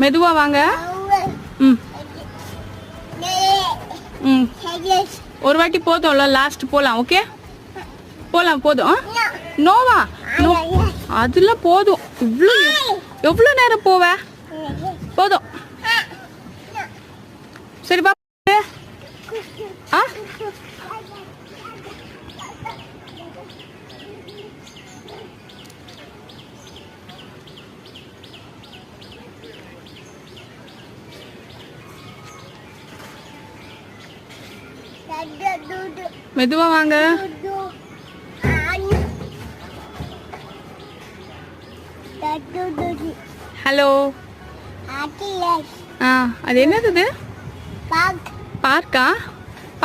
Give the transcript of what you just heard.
மெதுவா வாங்க. ம் ம் ஒரு வாட்டி போதும்ல, லாஸ்ட் போலாம். ஓகே போலாம், போதும். நோவா நோ, அதெல்லாம் போதும். எவ்வளோ நேரம் போவ? போதும். சரி பா. ஆ மெதுவா வாங்க. ஹலோ. அது என்னது? பார்க்கா?